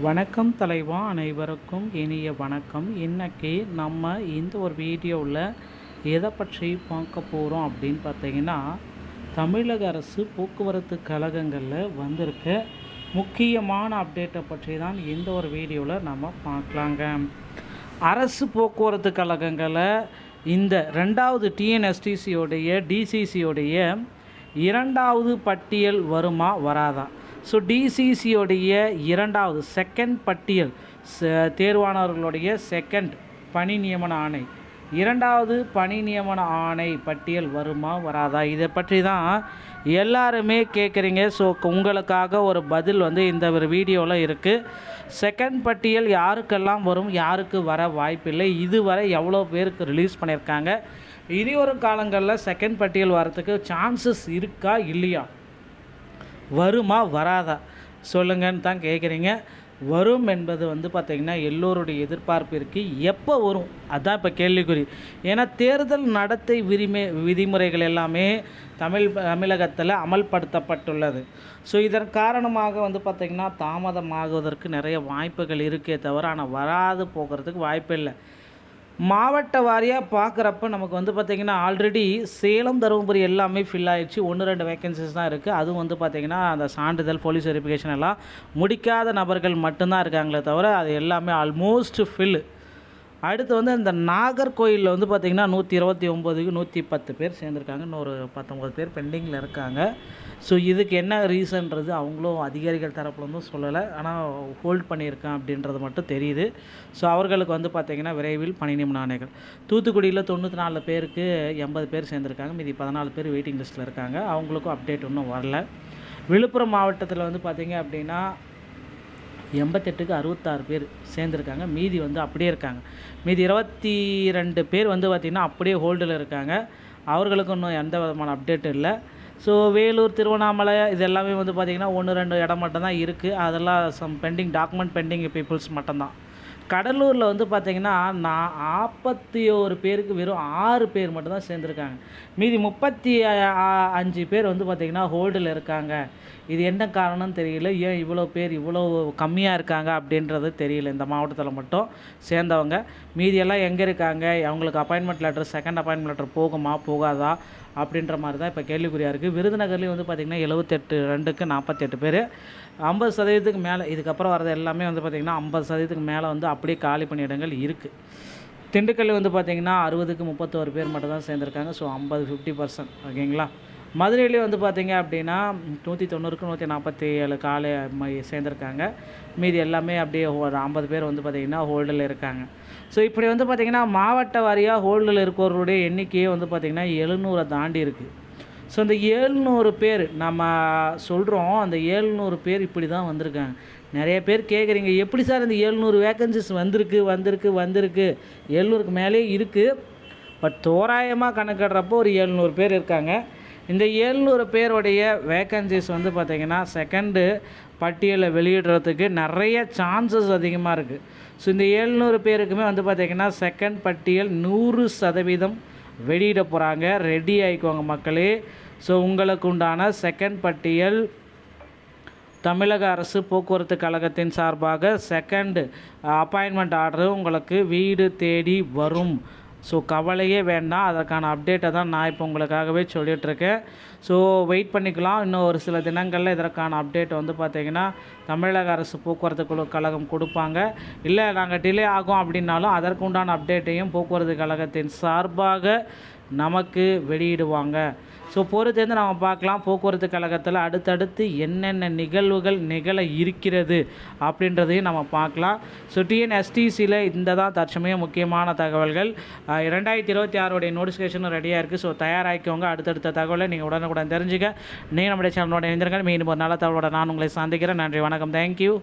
வணக்கம் தலைவா, அனைவருக்கும் இனிய வணக்கம். இன்றைக்கி நம்ம இந்த ஒரு வீடியோவில் எதை பற்றி பார்க்க போகிறோம் அப்படின்னு பார்த்தீங்கன்னா, தமிழக அரசு போக்குவரத்து கழகங்களில் வந்திருக்க முக்கியமான அப்டேட்டை பற்றி தான் இந்த ஒரு வீடியோவில் நம்ம பார்க்கலாங்க. அரசு போக்குவரத்து கழகங்களை இந்த 2வது டிஎன்எஸ்டிசியோடைய டிசிசியோடைய 2வது பட்டியல் வருமா வராதா? ஸோ டிசிசியோடைய 2வது செகண்ட் பட்டியல், தேர்வானவர்களுடைய செகண்ட் பணி நியமன ஆணை, 2வது பணி நியமன ஆணை பட்டியல் வருமா வராதா? இதை பற்றி தான் எல்லாருமே கேட்குறீங்க. ஸோ உங்களுக்காக ஒரு பதில் இந்த ஒரு வீடியோவில் இருக்குது. செகண்ட் பட்டியல் யாருக்கெல்லாம் வரும், யாருக்கு வர வாய்ப்பில்லை, இதுவரை எவ்வளோ பேருக்கு ரிலீஸ் பண்ணியிருக்காங்க, இனி ஒரு காலங்களில் செகண்ட் பட்டியல் வரத்துக்கு சான்சஸ் இருக்கா இல்லையா, வருமா வராதா சொல்லுங்கன்னு தான் கேட்குறீங்க. வரும் என்பது பார்த்திங்கன்னா எல்லோருடைய எதிர்பார்ப்பு இருக்குது. எப்போ வரும் அதுதான் இப்போ கேள்விக்குறி. ஏன்னா தேர்தல் நடத்தை விதிமுறைகள் எல்லாமே தமிழகத்தில் அமல்படுத்தப்பட்டுள்ளது. ஸோ இதன் காரணமாக பார்த்திங்கன்னா தாமதமாகுவதற்கு நிறைய வாய்ப்புகள் இருக்கே தவிர, ஆனால் வராது போகிறதுக்கு வாய்ப்பு இல்லை. மாவட்ட வாரியாக பார்க்குறப்ப நமக்கு பார்த்திங்கன்னா ஆல்ரெடி சேலம், தருமபுரி எல்லாமே ஃபில் ஆகிடுச்சு. 1-2 வேக்கன்சிஸ் தான் இருக்குது. அதுவும் பார்த்திங்கன்னா அந்த சான்றிதழ், போலீஸ் வெரிஃபிகேஷன் எல்லாம் முடிக்காத நபர்கள் மட்டும்தான் இருக்காங்களே தவிர அது எல்லாமே ஆல்மோஸ்ட் ஃபில். அடுத்து இந்த நாகர்கோயிலில் பார்த்திங்கன்னா 129க்கு 110 பேர் சேர்ந்துருக்காங்க. இன்னொரு 19 பேர் பெண்டிங்கில் இருக்காங்க. ஸோ இதுக்கு என்ன ரீசன்றது அவங்களும் அதிகாரிகள் தரப்புலேருந்தும் சொல்லலை, ஆனால் ஹோல்ட் பண்ணியிருக்கேன் அப்படின்றது மட்டும் தெரியுது. ஸோ அவர்களுக்கு பார்த்திங்கன்னா விரைவில் பணி நியமன ஆணைகள். தூத்துக்குடியில் 94 பேருக்கு 80 பேர் சேர்ந்துருக்காங்க. மீதி 14 பேர் வெயிட்டிங் லிஸ்ட்டில் இருக்காங்க. அவங்களுக்கும் அப்டேட் இன்னும் வரல. விழுப்புரம் மாவட்டத்தில் பார்த்திங்க அப்படின்னா 88க்கு 66 பேர் சேர்ந்துருக்காங்க. மீதி அப்படியே இருக்காங்க. மீதி 22 பேர் பார்த்திங்கன்னா அப்படியே ஹோல்டில் இருக்காங்க. அவர்களுக்கு இன்னும் எந்த விதமான அப்டேட்டும் இல்லை. ஸோ வேலூர், திருவண்ணாமலை இது எல்லாமே பார்த்திங்கன்னா 1-2 இடம் மட்டும்தான் இருக்குது. அதெல்லாம் பெண்டிங் டாக்குமெண்ட் பெண்டிங் பீப்புள்ஸ் மட்டும்தான். கடலூரில் பார்த்திங்கன்னா 41 பேருக்கு வெறும் 6 பேர் மட்டும்தான் சேர்ந்துருக்காங்க. மீதி 35 பேர் பார்த்திங்கன்னா ஹோல்டில் இருக்காங்க. இது என்ன காரணம்னு தெரியல. ஏன் இவ்வளோ பேர் இவ்வளோ கம்மியாக இருக்காங்க அப்படின்றது தெரியல. இந்த மாவட்டத்தில் மட்டும் சேர்ந்தவங்க மீதியெல்லாம் எங்கே இருக்காங்க, அவங்களுக்கு appointment letter, second appointment letter போகுமா போகாதா அப்படின்ற மாதிரி தான் இப்போ கேள்விக்குறியாக இருக்குது. விருதுநகர்லேயும் பார்த்திங்கன்னா 78 48 பேர், 50% மேலே. இதுக்கப்புறம் வரது எல்லாமே பார்த்திங்கன்னா 50% மேலே அப்படியே காலி பணியிடங்கள் இருக்குது. திண்டுக்கல் பார்த்திங்கன்னா 60க்கு 31 பேர் மட்டும் தான் சேர்ந்துருக்காங்க. ஸோ 50-50%. ஓகேங்களா. மதுரையிலேயே பார்த்திங்க அப்படின்னா 190க்கு 147 காலை சேர்ந்துருக்காங்க. மீதி எல்லாமே அப்படியே ஒரு 50 பேர் பார்த்திங்கன்னா ஹோல்டில் இருக்காங்க. ஸோ இப்படி பார்த்திங்கன்னா மாவட்ட வாரியாக ஹோல்டில் இருக்கிறவருடைய எண்ணிக்கையே பார்த்திங்கன்னா 700 தாண்டி இருக்குது. ஸோ அந்த 700 பேர் நம்ம சொல்கிறோம், அந்த 700 பேர் இப்படி தான் வந்திருக்காங்க. நிறைய பேர் கேட்குறீங்க, எப்படி சார் இந்த 700 வேக்கன்சிஸ் வந்திருக்கு 700க்கு மேலே இருக்குது. பட் தோராயமாக கணக்கிடுறப்போ ஒரு 700 பேர் இருக்காங்க. இந்த 700 பேருடைய வேக்கன்சிஸ் பார்த்திங்கன்னா செகண்டு பட்டியலை வெளியிடுறதுக்கு நிறைய சான்சஸ் அதிகமாக இருக்குது. ஸோ இந்த 700 பேருக்குமே பார்த்திங்கன்னா செகண்ட் பட்டியல் 100% வெளியிட போகிறாங்க. ரெடி ஆகிக்கோங்க மக்களே. ஸோ உங்களுக்கு உண்டான செகண்ட் பட்டியல் தமிழக அரசு போக்குவரத்து கழகத்தின் சார்பாக செகண்ட் அப்பாயின்மெண்ட் ஆர்டர் உங்களுக்கு வீடு தேடி வரும். ஸோ கவலையே வேண்டாம். அதற்கான அப்டேட்டை தான் நான் இப்போ உங்களுக்காகவே சொல்லிகிட்ருக்கேன். ஸோ வெயிட் பண்ணிக்கலாம். இன்னும் ஒரு சில தினங்களில் இதற்கான அப்டேட் பார்த்திங்கன்னா தமிழக அரசு போக்குவரத்து கழகம் கொடுப்பாங்க. இல்லை நாங்கள் டிலே ஆகும் அப்படின்னாலும் அதற்கு உண்டான அப்டேட்டையும் போக்குவரத்து கழகத்தின் சார்பாக நமக்கு வெளியிடுவாங்க. ஸோ பொறுத்தேர்ந்து நம்ம பார்க்கலாம் போக்குவரத்து கழகத்தில் அடுத்தடுத்து என்னென்ன நிகழ்வுகள் நிகழ இருக்கிறது அப்படின்றதையும் நம்ம பார்க்கலாம். ஸோ டிஎன்எஸ்டிசியில் இந்த தான் தற்சமயம் முக்கியமான தகவல்கள். 2026 நோட்டிஃபிகேஷனும் ரெடியாக இருக்குது. ஸோ தயாராகிக்கோங்க. அடுத்தடுத்த தகவலை நீங்கள் உடனுக்குடன் தெரிஞ்சுக்க நீங்கள் நம்முடைய சேனலோட இணைந்திருங்கள். மீண்டும் ஒரு நல்ல தகவலோட நான் உங்களை சந்திக்கிறேன். நன்றி, வணக்கம், தேங்க்யூ.